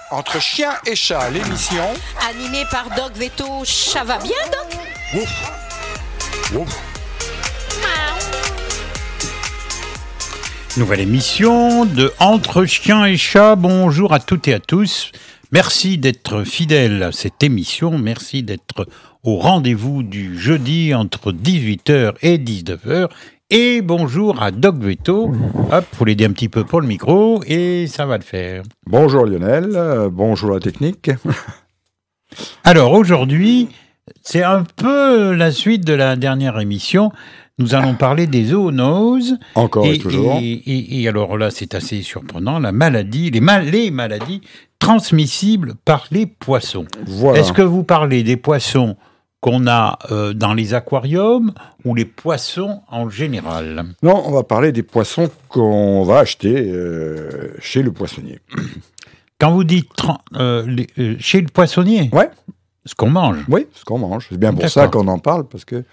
Entre chien et chat, l'émission Animée par Doc Veto. Ça va bien, Doc? Ouf. Ouf. Nouvelle émission de Entre chiens et chats. Bonjour à toutes et à tous. Merci d'être fidèles à cette émission. Merci d'être au rendez-vous du jeudi entre 18h et 19h. Et bonjour à Doc Veto. Hop, faut l'aider un petit peu pour le micro et ça va le faire. Bonjour Lionel, bonjour la technique. Alors aujourd'hui, c'est un peu la suite de la dernière émission. Nous allons parler des zoonoses. Encore et toujours. Et alors là, c'est assez surprenant, la maladie, les maladies transmissibles par les poissons. Voilà. Est-ce que vous parlez des poissons qu'on a dans les aquariums ou les poissons en général? Non, on va parler des poissons qu'on va acheter chez le poissonnier. Quand vous dites chez le poissonnier? Ouais. Ce qu'on mange? Oui, ce qu'on mange. C'est bien pour D'accord. ça qu'on en parle, parce que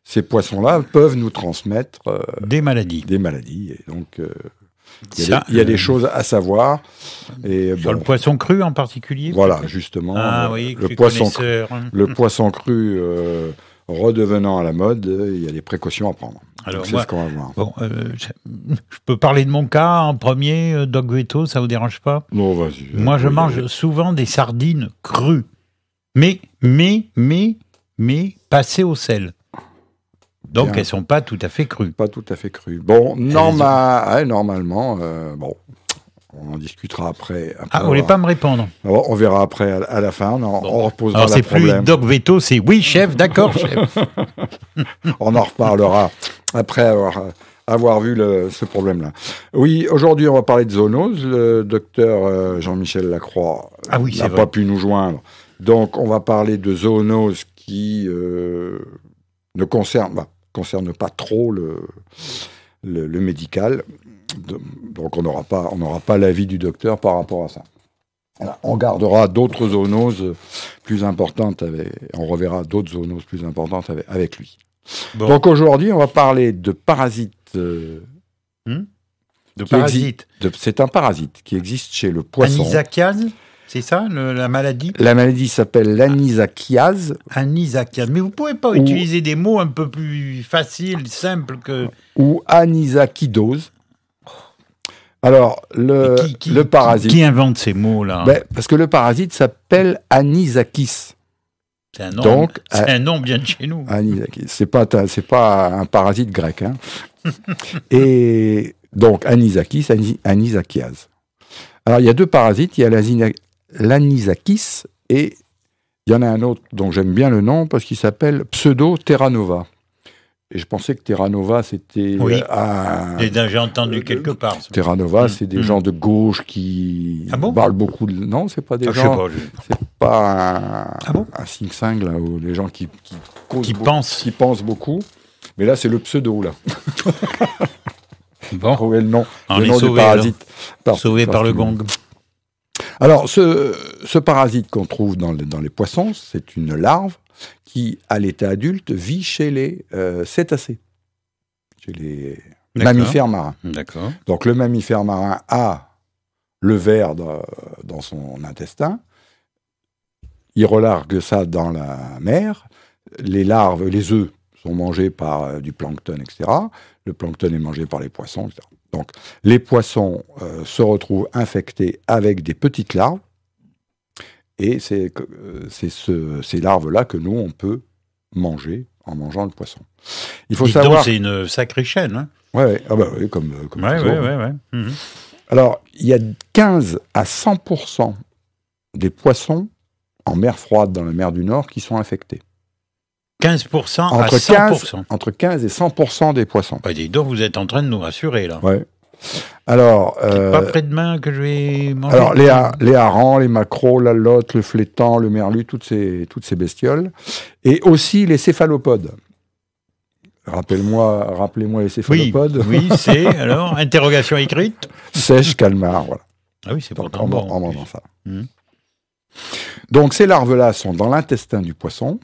ces poissons-là peuvent nous transmettre des maladies. Des maladies. Et donc, il y a des choses à savoir. Et, sur le poisson cru en particulier? Voilà, justement. Oui, le poisson cru redevenant à la mode, il y a des précautions à prendre. Alors c'est ce qu'on va voir. Bon, je peux parler de mon cas en premier, Doc Veto, ça vous dérange pas? Non, vas-y. Moi, je mange souvent des sardines crues, mais passées au sel. Donc, elles sont pas tout à fait crues. Pas tout à fait crues. Bon, normalement, bon, on en discutera après. Vous voulez pas me répondre? On verra après à la fin. On reposera alors, le problème. C'est plus Doc Veto, c'est oui, chef, d'accord, chef. On en reparlera après avoir vu ce problème-là. Oui, aujourd'hui, on va parler de zoonoses. Le docteur Jean-Michel Lacroix n'a pas pu nous joindre. Donc, on va parler de zoonoses qui ne concernent pas trop le médical. Donc, on n'aura pas l'avis du docteur par rapport à ça. Alors, on gardera d'autres zoonoses plus importantes, on reverra d'autres zoonoses plus importantes avec lui. Bon. Donc, aujourd'hui, on va parler de parasites. C'est un parasite qui existe chez le poisson. Anisakiase, c'est ça, la maladie? La maladie s'appelle l'anisakiase. Anisakiase. Mais vous ne pouvez pas utiliser des mots un peu plus faciles, simples que... Ou anisakidose. Alors, le parasite... Qui invente ces mots-là? Parce que le parasite s'appelle Anisakis. C'est un nom, un nom bien de chez nous. Anisakis. C'est pas un parasite grec. Hein. Et donc, Anisakis, Anisakiase. Alors, il y a deux parasites. Il y a l'anisakis et il y en a un autre dont j'aime bien le nom parce qu'il s'appelle Pseudo-Terranova. Et je pensais que Terranova, c'était... Oui, j'ai entendu quelque part. Terranova, c'est des gens de gauche qui parlent beaucoup de... Non, c'est pas des gens... C'est pas un sing-sang, là, où les gens qui pensent beaucoup. Mais là, c'est le pseudo, là. Bon, trouver le nom sauvé, du parasite. Sauvé par le gong. Alors, ce parasite qu'on trouve dans les poissons, c'est une larve qui, à l'état adulte, vit chez les cétacés, chez les mammifères marins. D'accord. Donc, le mammifère marin a le ver dans son intestin, il relargue ça dans la mer, les larves, les œufs sont mangés par du plancton, etc. Le plancton est mangé par les poissons, etc. Donc, les poissons se retrouvent infectés avec des petites larves, et c'est ces larves-là que nous, on peut manger en mangeant le poisson. Il faut savoir... Donc, c'est une sacrée chaîne. Hein. Oui, comme toujours. Ouais. Mm-hmm. Alors, il y a 15 à 100% des poissons en mer froide, dans la mer du Nord, qui sont infectés. 15% à 100%. Entre 15 et 100% des poissons. Dis donc, vous êtes en train de nous rassurer, là. Ouais. Alors, pas près-demain que je vais manger. Alors, les harengs, les maquereaux, la lotte, le flétan, le merlu, toutes ces bestioles. Et aussi les céphalopodes. Rappelez-moi les céphalopodes. Oui, c'est, alors, interrogation écrite. Sèche, calmar, voilà. Ah oui, c'est pourtant bon. En mangeant ça. Donc, ces larves-là sont dans l'intestin du poisson.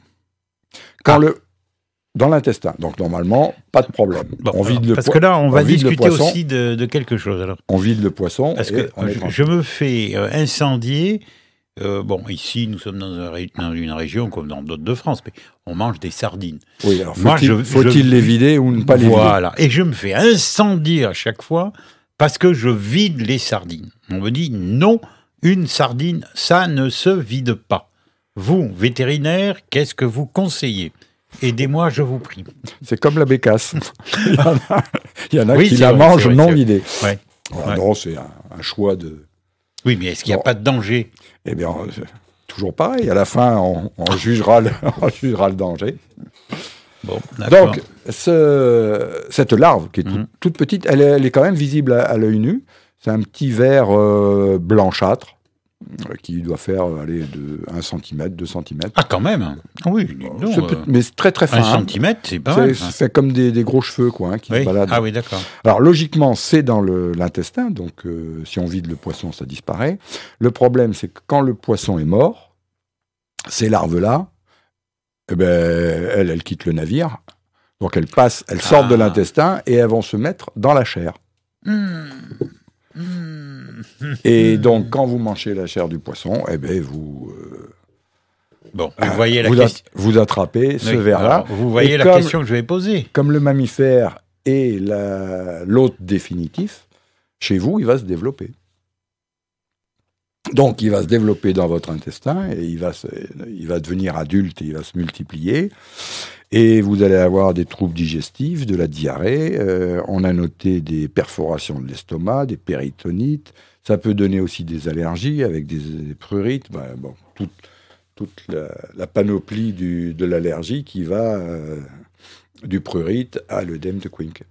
Dans l'intestin. Donc, normalement, pas de problème. Bon, parce que là, on va discuter aussi de quelque chose. Alors. On vide le poisson. Parce que je me fais incendier. Ici, nous sommes dans une région comme dans d'autres de France, mais on mange des sardines. Oui, alors faut-il les vider ou ne pas les vider ? Voilà. Et je me fais incendier à chaque fois parce que je vide les sardines. On me dit non, une sardine, ça ne se vide pas. Vous, vétérinaire, qu'est-ce que vous conseillez ? Aidez-moi, je vous prie. C'est comme la bécasse. Il y en a qui la mangent non vidée. Ouais. Non, c'est un choix de... Oui, mais est-ce qu'il n'y a pas de danger ? Eh bien, toujours pareil. À la fin, on jugera le danger. Bon, d'accord. Donc, cette larve, qui est toute petite, elle est quand même visible à l'œil nu. C'est un petit ver blanchâtre qui doit faire de 1 cm, 2 cm. Ah, quand même. Oui, mais c'est très très fin. 1 cm, c'est pas mal. Ça fait comme des gros cheveux qui se baladent. Ah oui, d'accord. Alors logiquement, c'est dans l'intestin, donc si on vide le poisson, ça disparaît. Le problème, c'est que quand le poisson est mort, ces larves-là, elles quittent le navire. Donc elles sortent de l'intestin et elles vont se mettre dans la chair. Et donc, quand vous mangez la chair du poisson, vous voyez vous attrapez ce ver-là. Vous voyez la question que je vais poser. Comme le mammifère est l'hôte définitif, chez vous, il va se développer. Donc, il va se développer dans votre intestin et il va devenir adulte et il va se multiplier. Et vous allez avoir des troubles digestifs, de la diarrhée. On a noté des perforations de l'estomac, des péritonites. Ça peut donner aussi des allergies avec des prurites. Toute la panoplie de l'allergie qui va du prurite à l'œdème de Quincke.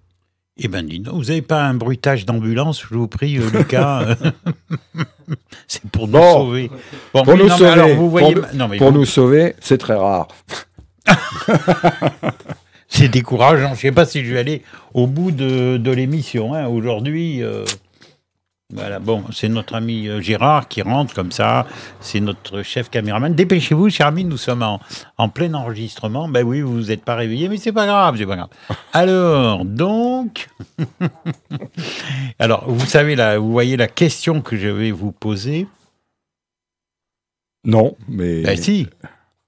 Eh bien, dis donc, vous n'avez pas un bruitage d'ambulance, je vous prie, Lucas. C'est pour nous sauver. Pour nous sauver, c'est très rare. C'est décourageant. Je ne sais pas si je vais aller au bout de l'émission. Aujourd'hui, voilà. Bon, c'est notre ami Gérard qui rentre comme ça. C'est notre chef caméraman. Dépêchez-vous, cher ami, nous sommes en plein enregistrement. Ben oui, vous vous êtes pas réveillé, mais c'est pas grave, Alors, donc, vous savez là, vous voyez la question que je vais vous poser. Non, mais. Ben si.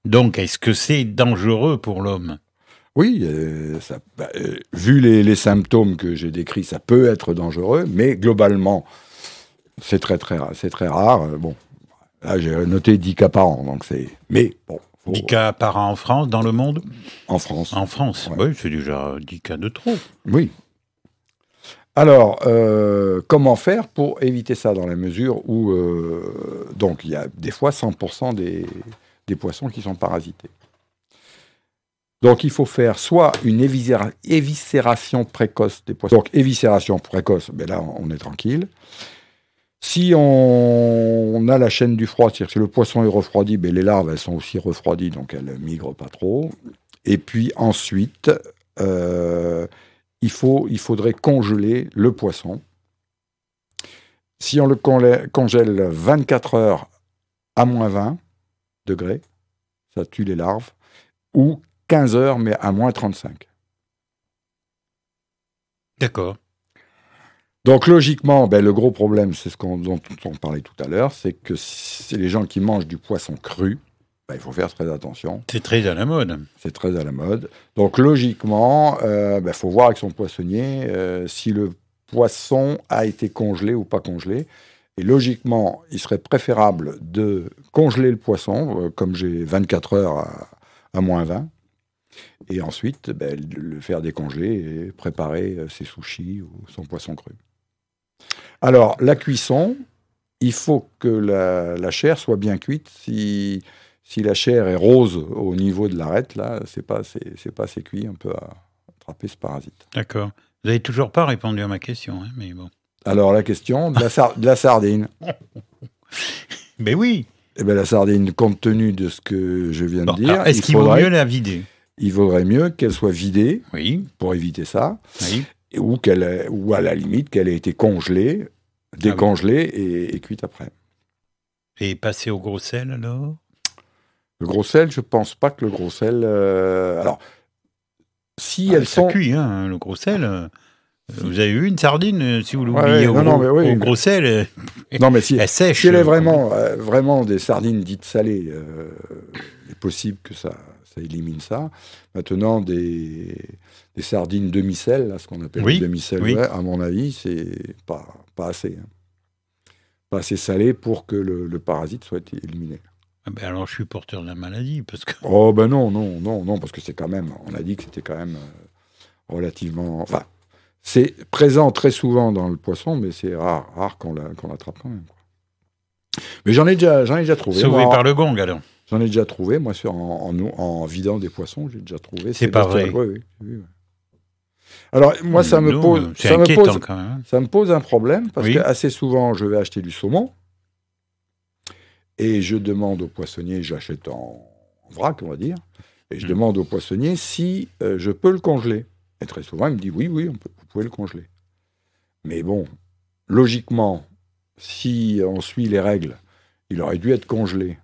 Donc, est-ce que c'est dangereux pour l'homme ? Oui, vu les symptômes que j'ai décrits, ça peut être dangereux, mais globalement, c'est très rare. Bon, là, j'ai noté 10 cas par an, donc c'est... Mais bon... 10 cas par an en France, dans le monde ? En France. En France, ouais. Oui, c'est déjà 10 cas de trop. Oui. Alors, comment faire pour éviter ça dans la mesure où... donc, il y a des fois 100% des poissons qui sont parasités. Donc, il faut faire soit une éviscération précoce des poissons. Donc, éviscération précoce, là, on est tranquille. Si on a la chaîne du froid, c'est-à-dire que si le poisson est refroidi, les larves, elles sont aussi refroidies, donc elles ne migrent pas trop. Et puis ensuite, il faudrait congeler le poisson. Si on le congèle 24 heures à moins 20 degrés, ça tue les larves, ou 15 heures, mais à moins 35. D'accord. Donc, logiquement, le gros problème, c'est dont on parlait tout à l'heure, c'est que c'est les gens qui mangent du poisson cru, il faut faire très attention. C'est très à la mode. C'est très à la mode. Donc, logiquement, faut voir avec son poissonnier si le poisson a été congelé ou pas congelé. Et logiquement, il serait préférable de congeler le poisson, comme j'ai 24 heures à moins 20, et ensuite le faire décongeler et préparer ses sushis ou son poisson cru. Alors, la cuisson, il faut que la chair soit bien cuite. Si la chair est rose au niveau de l'arête, là, c'est pas assez cuit, on peut attraper ce parasite. D'accord. Vous n'avez toujours pas répondu à ma question, mais bon. Alors, la question de la sardine. Mais oui. La sardine, compte tenu de ce que je viens de dire... Alors, est-ce qu'il vaut mieux la vider ? Il vaudrait mieux qu'elle soit vidée, pour éviter ça, ou à la limite qu'elle ait été congelée, décongelée et cuite après. Et passer au gros sel, alors ? Le gros sel, je ne pense pas que le gros sel... alors, si elles sont... Ça cuit, hein, le gros sel. Vous avez vu une sardine, si vous l'oubliez au gros sel, non, mais si, elle sèche. Si elle est vraiment des sardines dites salées, il est possible que ça élimine ça. Maintenant, des sardines demi-sel, là, ce qu'on appelle les demi-sel, à mon avis, c'est pas assez. Hein. Pas assez salé pour que le parasite soit éliminé. Ah ben alors je suis porteur de la maladie, parce que... Oh ben non, parce que c'est quand même... On a dit que c'était quand même relativement... Enfin, c'est présent très souvent dans le poisson, mais c'est rare qu'on l'attrape quand même. Mais j'en ai déjà trouvé. Sauvé par le gong, alors. J'en ai déjà trouvé, moi, en vidant des poissons, j'ai déjà trouvé. C'est pas vrai. Oui. Alors, moi, ça me pose un problème, parce que assez souvent, je vais acheter du saumon, et je demande au poissonnier, j'achète en vrac, on va dire, et je demande au poissonnier si je peux le congeler. Et très souvent, il me dit oui, vous pouvez le congeler. Mais bon, logiquement, si on suit les règles, il aurait dû être congelé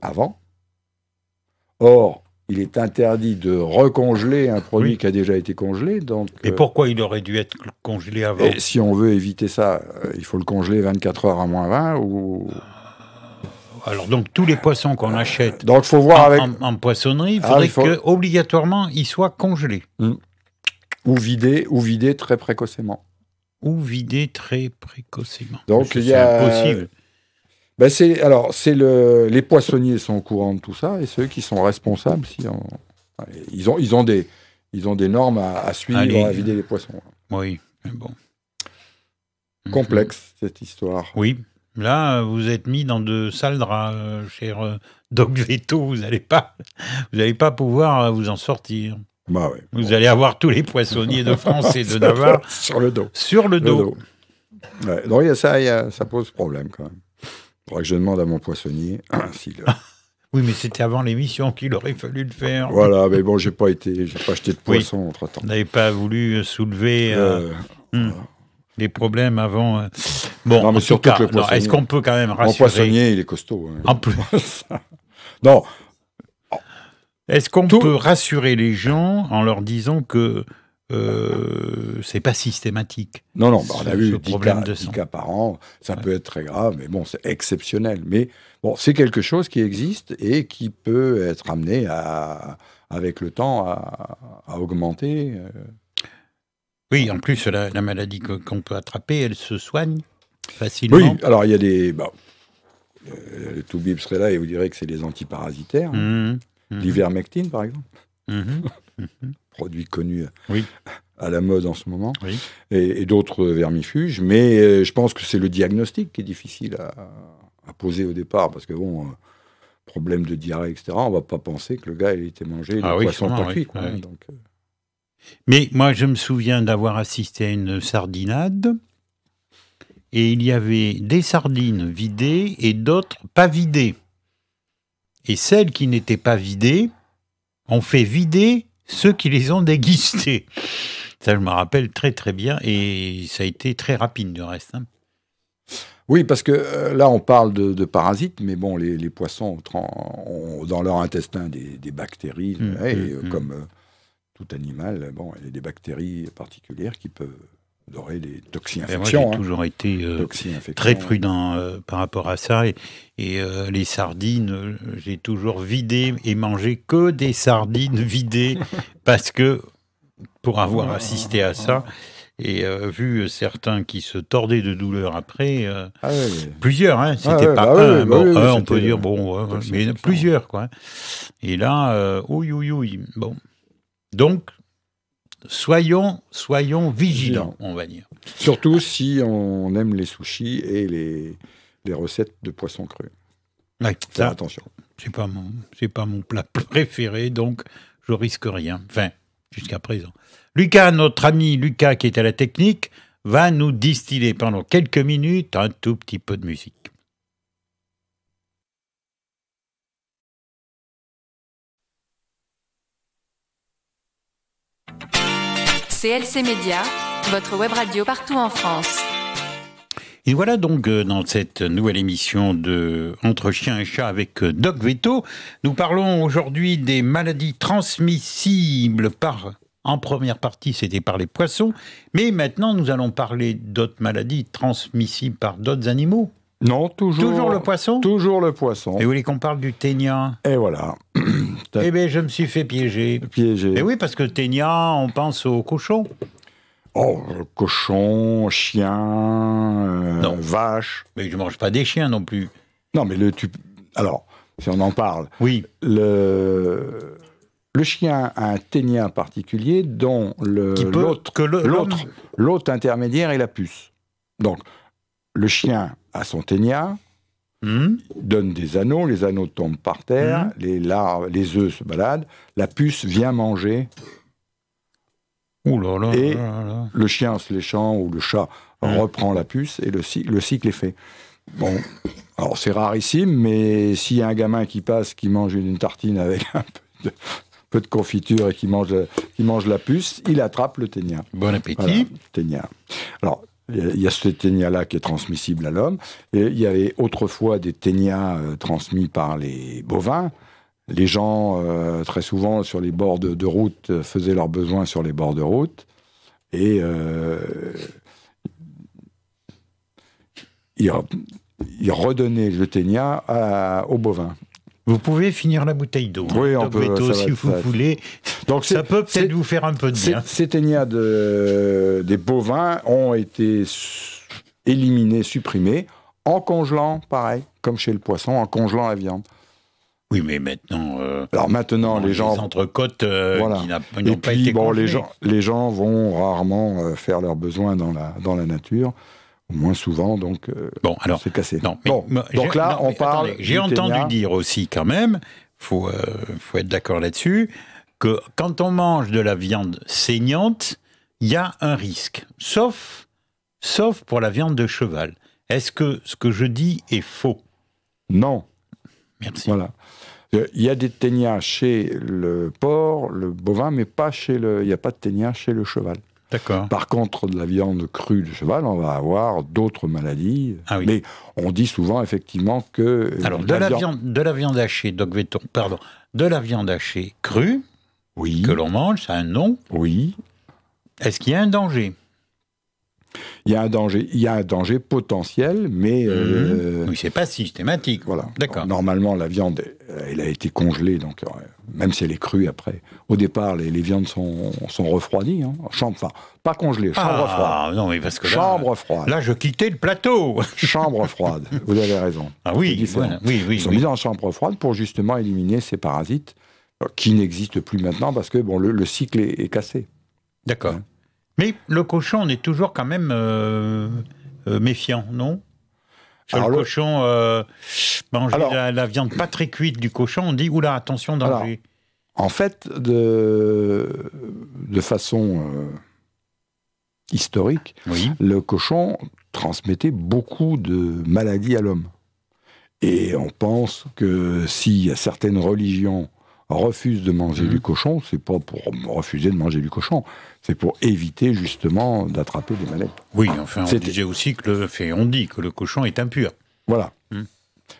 avant. Or, il est interdit de recongeler un produit qui a déjà été congelé. Donc, et pourquoi il aurait dû être congelé avant ? Et si on veut éviter ça, il faut le congeler 24 heures à moins 20 ou... Alors, donc, tous les poissons qu'on achète donc, faut voir en poissonnerie, il faudrait qu'obligatoirement, ils soient congelés. Ou vidés très précocement. Donc, c'est impossible. Ben les poissonniers sont au courant de tout ça, et ceux qui sont responsables, ils ont des normes à suivre, à vider les poissons. Oui, mais bon. Complexe, cette histoire. Oui. Là, vous êtes mis dans de sales draps, cher Doc Veto. Vous n'allez pas pouvoir vous en sortir. Bah ouais. Vous allez avoir tous les poissonniers de France et de Navarre sur le dos. Ouais, donc ça pose problème quand même. Il faudrait que je demande à mon poissonnier s'il... Oui, mais c'était avant l'émission qu'il aurait fallu le faire. Voilà, mais bon, j'ai pas acheté de poisson entre-temps. Vous n'avez pas voulu soulever les problèmes avant. Bon, non, mais surtout que le poissonnier... est-ce qu'on peut quand même rassurer... Mon poissonnier, il est costaud. Hein. En plus. Non. Est-ce qu'on peut rassurer les gens en leur disant que c'est pas systématique? Non, on a vu 10 cas par an, ça peut être très grave, mais bon, c'est exceptionnel. Mais bon, c'est quelque chose qui existe et qui peut être amené avec le temps à augmenter. Oui, en plus, la maladie qu'on peut attraper, elle se soigne facilement. Oui, alors il y a des... le Toubib serait là et vous dirait que c'est les antiparasitaires. L'ivermectine, par exemple. Produit connu à la mode en ce moment. Oui. Et d'autres vermifuges. Mais je pense que c'est le diagnostic qui est difficile à poser au départ. Parce que bon, problème de diarrhée, etc., on ne va pas penser que le gars ait été mangé de poisson pas cuit. Quoi, oui. Donc, mais moi, je me souviens d'avoir assisté à une sardinade. Et il y avait des sardines vidées et d'autres pas vidées. Et celles qui n'étaient pas vidées, on fait vider ceux qui les ont dégustées. Ça, je me rappelle très très bien, et ça a été très rapide du reste. Hein. Oui, parce que là, on parle de parasites, mais bon, les poissons ont dans leur intestin des bactéries, comme tout animal, bon, il y a des bactéries particulières qui peuvent aurait des toxi-infections. Moi, j'ai toujours été très prudent par rapport à ça. Et les sardines, j'ai toujours vidé et mangé que des sardines vidées parce que, pour avoir assisté à ça, et vu certains qui se tordaient de douleur après, plusieurs, hein, c'était pas un, on peut dire, mais plusieurs, quoi. Et là, bon. Donc, soyons vigilants, on va dire. Surtout si on aime les sushis et les recettes de poissons crus. Ouais, ça, attention. C'est pas mon plat préféré, donc je risque rien. Enfin, jusqu'à présent. Lucas, notre ami Lucas qui est à la technique, va nous distiller pendant quelques minutes un tout petit peu de musique. CLC Média, votre web radio partout en France. Et voilà donc dans cette nouvelle émission de Entre chiens et chats avec Doc Veto. Nous parlons aujourd'hui des maladies transmissibles en première partie, c'était par les poissons. Mais maintenant, nous allons parler d'autres maladies transmissibles par d'autres animaux. Non, toujours le poisson. Toujours le poisson. Et vous voulez qu'on parle du ténia? Et voilà. Eh bien, je me suis fait piéger. Et oui, parce que ténia, on pense au cochon. Oh, cochon, chien, vache. Mais je ne mange pas des chiens non plus. Non, mais alors, si on en parle. Oui. Le chien a un ténia particulier dont l'autre intermédiaire est la puce. Donc, le chien a son ténia, donne des anneaux, les anneaux tombent par terre, les œufs se baladent, la puce vient manger. Ouh là là et là là. Le chien en se léchant ou le chat reprend la puce et le cycle est fait. Bon, alors c'est rarissime, mais s'il y a un gamin qui passe, qui mange une tartine avec un peu de confiture et qui mange la puce, il attrape le ténia. Bon appétit. Voilà, ténia. Alors, il y a ce ténia-là qui est transmissible à l'homme. Et il y avait autrefois des ténias transmis par les bovins. Les gens, très souvent, sur les bords de route, faisaient leurs besoins sur les bords de route. Et ils redonnaient le ténia aux bovins. Vous pouvez finir la bouteille d'eau. Oui, on peut. Si vous voulez. Donc ça peut peut-être vous faire un peu de bien. Ces ténias des bovins ont été éliminés, supprimés, en congelant, pareil, comme chez le poisson, en congelant la viande. Oui, mais maintenant. Alors maintenant, les gens. Les entrecôtes qui n'ont pas été congelées. Les gens vont rarement faire leurs besoins dans la nature. Moins souvent, donc alors, c'est cassé. Donc là, on parle. Attendez, j'ai entendu dire aussi, quand même, faut être d'accord là-dessus, que quand on mange de la viande saignante, il y a un risque. Sauf pour la viande de cheval. Est-ce que ce que je dis est faux? Non. Merci. Voilà. Il y a des ténias chez le porc, le bovin, mais il n'y a pas de ténia chez le cheval. D'accord. Par contre, de la viande crue de cheval, on va avoir d'autres maladies. Ah oui. Mais on dit souvent, effectivement, que... Alors, de la viande hachée, Doc Veto, pardon, de la viande hachée crue, oui, que l'on mange, ça a un nom. Oui. Est-ce qu'il y a un danger? Il y a un danger potentiel, mais... Oui, c'est pas systématique. Voilà. D'accord. Normalement, la viande, elle a été congelée, donc même si elle est crue après. Au départ, les viandes sont refroidies. Hein. Enfin, pas congelées, chambre froide. Non, mais parce que chambre froide. Là, je quittais le plateau. Chambre froide, vous avez raison. Ah oui, voilà. Oui. Ils sont mis en chambre froide pour justement éliminer ces parasites qui n'existent plus maintenant parce que le cycle est cassé. D'accord. Hein. Mais le cochon, on est toujours quand même méfiant, non? Sur le cochon, manger la viande pas très cuite du cochon, on dit, oula, attention, danger. En fait, de façon historique, le cochon transmettait beaucoup de maladies à l'homme. Et on pense que si certaines religions refusent de manger du cochon, c'est pas pour refuser de manger du cochon, c'est pour éviter justement d'attraper des maladies. Oui, enfin, on disait aussi on dit que le cochon est impur. Voilà.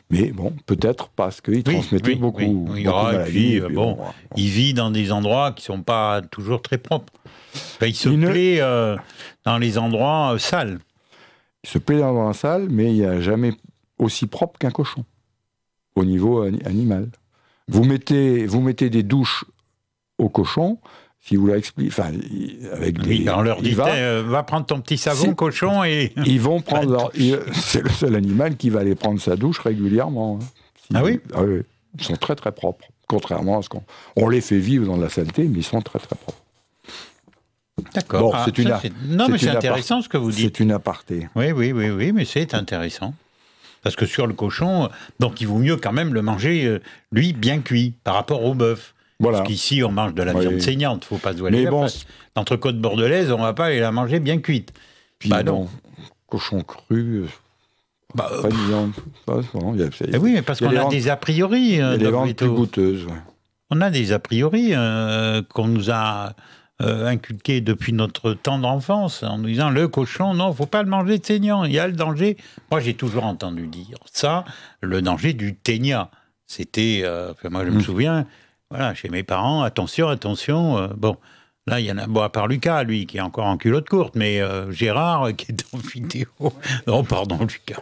Mais bon, peut-être parce qu'il transmettait beaucoup de maladies. Il vit dans des endroits qui ne sont pas toujours très propres. Enfin, il se plaît dans les endroits sales. Il se plaît dans les endroits sales, mais il n'y a jamais aussi propre qu'un cochon, au niveau animal. Vous mettez des douches au cochon, si vous l'expliquez, enfin, avec des... on leur dit, va prendre ton petit savon, cochon, et... Ils vont prendre c'est le seul animal qui va aller prendre sa douche régulièrement. Hein. Oui. Ils sont très très propres, contrairement à ce qu'on les fait vivre dans la saleté, mais ils sont très très propres. D'accord. Bon, mais c'est intéressant ce que vous dites. C'est une aparté. Oui, mais c'est intéressant. Parce que sur le cochon, donc il vaut mieux quand même le manger, lui, bien cuit, par rapport au bœuf. Voilà. Parce qu'ici, on mange de la viande saignante, il ne faut pas se voiler la face. L'entrecôte bordelaise, on ne va pas aller la manger bien cuite. Puis non. Cochon cru... pas de viande. Oui, mais parce qu'on a des a priori. Il y a des viandes plus goûteuses. On a des a priori qu'on nous a inculqué depuis notre tendre enfance, en nous disant le cochon, non, faut pas le manger de saignant, il y a le danger. Moi, j'ai toujours entendu dire ça, le danger du ténia. C'était, moi je me souviens, voilà, chez mes parents, attention, bon. Là, il y en a, bon, à part Lucas, lui, qui est encore en culotte courte, mais Gérard, qui est en vidéo. Non, pardon, Lucas.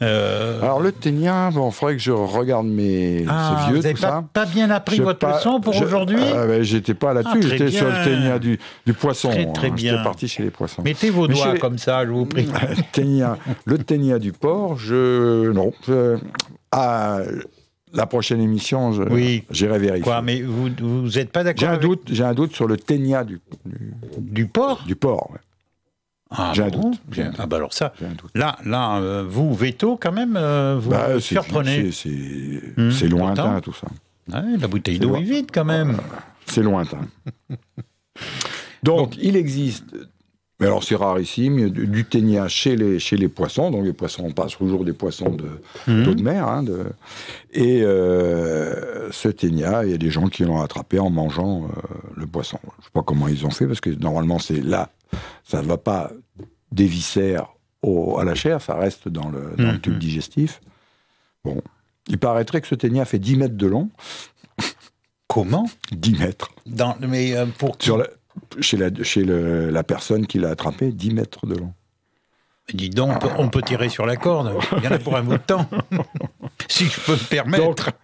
Alors, le ténia, bon, il faudrait que je regarde mes... c'est vieux, vous n'avez pas bien appris votre leçon pour aujourd'hui? J'étais pas là-dessus, j'étais sur le ténia du poisson. Très bien. J'étais parti chez les poissons. Mettez vos doigts comme ça, je vous prie. Le ténia du porc, la prochaine émission, j'irai vérifier. Quoi, mais vous n'êtes pas d'accord J'ai un doute sur le ténia du porc. Du porc, ouais. J'ai un doute. Ah bah alors ça, là, vous, veto quand même, vous surprenez. C'est lointain, tout ça. Ouais, la bouteille d'eau est vide quand même. C'est lointain. Donc, il existe... Mais alors, c'est rarissime, du ténia chez les poissons. Donc, les poissons, on passe toujours des poissons d'eau de mer. Et ce ténia, il y a des gens qui l'ont attrapé en mangeant le poisson. Je ne sais pas comment ils ont fait, parce que normalement, c'est là, ça ne va pas des viscères à la chair, ça reste dans le tube digestif. Bon, il paraîtrait que ce ténia fait 10 mètres de long. Comment ? 10 mètres. Mais pour qui ? Chez la personne qui l'a attrapé, 10 mètres de long. Dis donc, on peut tirer sur la corde. Il y en a pour un bout de temps. Si je peux me permettre. Donc,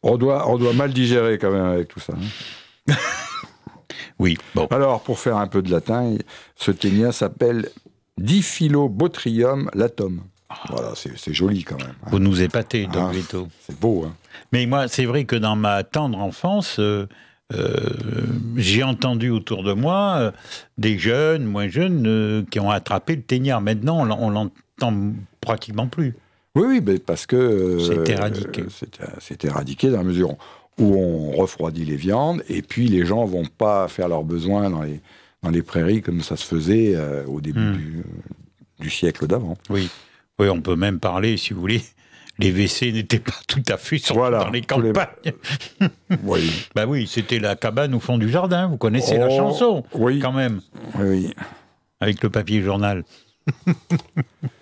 on doit mal digérer quand même avec tout ça. Oui, bon. Alors, pour faire un peu de latin, ce ténia s'appelle Diphyllobotrium latum. Voilà, c'est joli quand même. Vous nous épatez, Doc Véto. C'est beau, hein. Mais moi, c'est vrai que dans ma tendre enfance... j'ai entendu autour de moi des jeunes, moins jeunes, qui ont attrapé le ténia. Maintenant, on l'entend pratiquement plus. Oui, mais parce que... c'est éradiqué. C'est éradiqué dans la mesure où on refroidit les viandes, et puis les gens ne vont pas faire leurs besoins dans les prairies comme ça se faisait au début du siècle d'avant. Oui, on peut même parler, si vous voulez... Les WC n'étaient pas tout à fait dans les campagnes. Oui. Bah oui, c'était la cabane au fond du jardin. Vous connaissez la chanson, quand même. Oui. Avec le papier journal.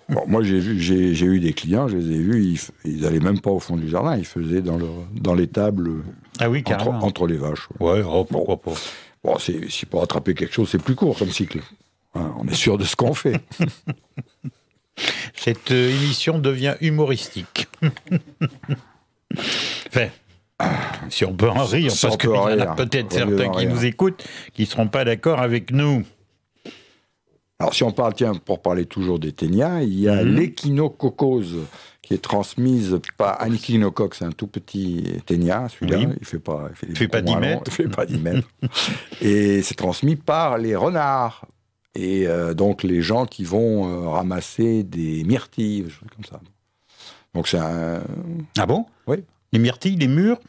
Bon, moi, j'ai eu des clients, je les ai vus, ils n'allaient même pas au fond du jardin, ils faisaient dans les tables entre les vaches. Ouais, pourquoi pas. Bon, si pour attraper quelque chose, c'est plus court comme cycle. On est sûr de ce qu'on fait. Cette émission devient humoristique. Enfin, si on peut en rire, parce qu'il y en a peut-être certains qui nous écoutent qui ne seront pas d'accord avec nous. Alors, si on parle, pour parler toujours des ténias, il y a l'échinococose qui est transmise par un échinocoque, c'est un tout petit ténia, celui-là, il fait pas 10 mètres. Il fait pas 10 mètres. Et c'est transmis par les renards. Et donc, les gens qui vont ramasser des myrtilles, des choses comme ça. Donc, c'est un... Ah bon ? Oui. Les myrtilles, les mûres ?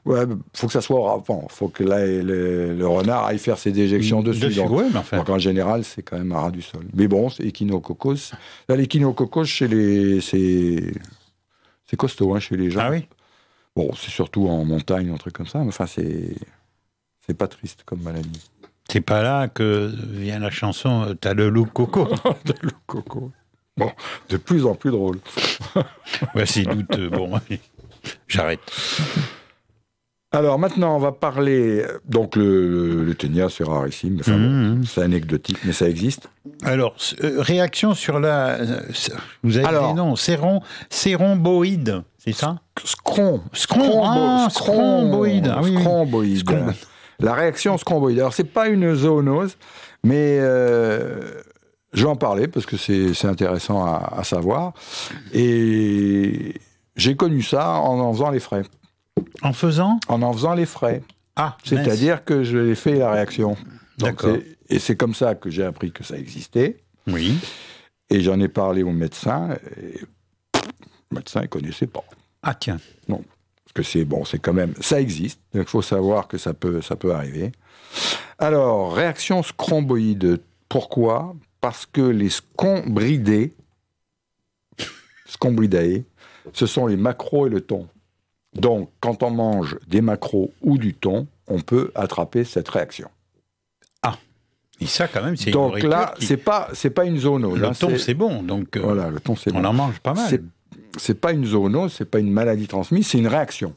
Ouais, faut que ça soit... Bon, faut que là, le renard aille faire ses déjections dessus. Donc, ouais, mais enfin... donc, en général, c'est quand même à ras du sol. Mais bon, c'est échinococose. Là, l'échinococose, c'est costaud, chez les gens. Ah oui ? Bon, c'est surtout en montagne, un truc comme ça. Mais enfin, c'est pas triste comme maladie. C'est pas là que vient la chanson « T'as le loup coco ». T'as le loup coco. Bon, de plus en plus drôle. Ouais, c'est douteux. Bon, j'arrête. Alors maintenant, on va parler... Donc le ténia, c'est rarissime. Enfin, c'est anecdotique, mais ça existe. Alors, réaction sur la... Vous avez dit non, céromboïde, c'est ça ? Scromboïde. Ah, oui, scromboïde. La réaction scromboïde. Alors, c'est pas une zoonose, mais je vais en parler parce que c'est intéressant à savoir. Et j'ai connu ça en faisant les frais. En faisant ? En faisant les frais. Ah, c'est-à-dire que j'ai fait la réaction. D'accord. Et c'est comme ça que j'ai appris que ça existait. Oui. Et j'en ai parlé au médecin. Et le médecin, il connaissait pas. Ah, tiens. Non. Parce que c'est quand même... Ça existe. Donc, il faut savoir que ça peut arriver. Alors, réaction scromboïde. Pourquoi ? Parce que les scombridés, ce sont les maquereaux et le thon. Donc, quand on mange des maquereaux ou du thon, on peut attraper cette réaction. Et ça, quand même, c'est donc là, c'est pas une zoonose. Le thon, c'est bon. Donc, voilà, le thon, c'est bon. On en mange pas mal. C'est pas une zoonose, c'est pas une maladie transmise, c'est une réaction.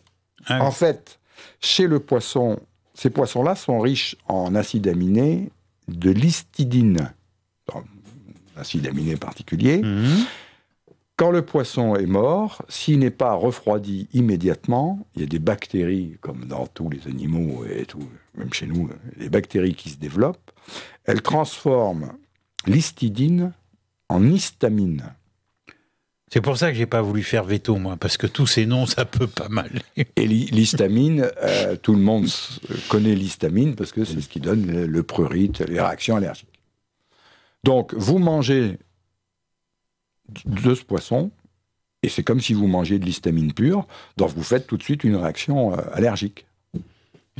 Ah, oui. En fait, chez le poisson, ces poissons-là sont riches en acides aminés de l'histidine, acide aminé particulier. Quand le poisson est mort, s'il n'est pas refroidi immédiatement, il y a des bactéries, comme dans tous les animaux et tout, même chez nous, des bactéries qui se développent, elles transforment l'histidine en histamine. C'est pour ça que j'ai pas voulu faire veto, moi, parce que tous ces noms, ça peut pas mal. Et l'histamine, tout le monde connaît l'histamine, parce que c'est ce qui donne le prurite, les réactions allergiques. Donc, vous mangez de ce poisson, et c'est comme si vous mangez de l'histamine pure, donc vous faites tout de suite une réaction allergique.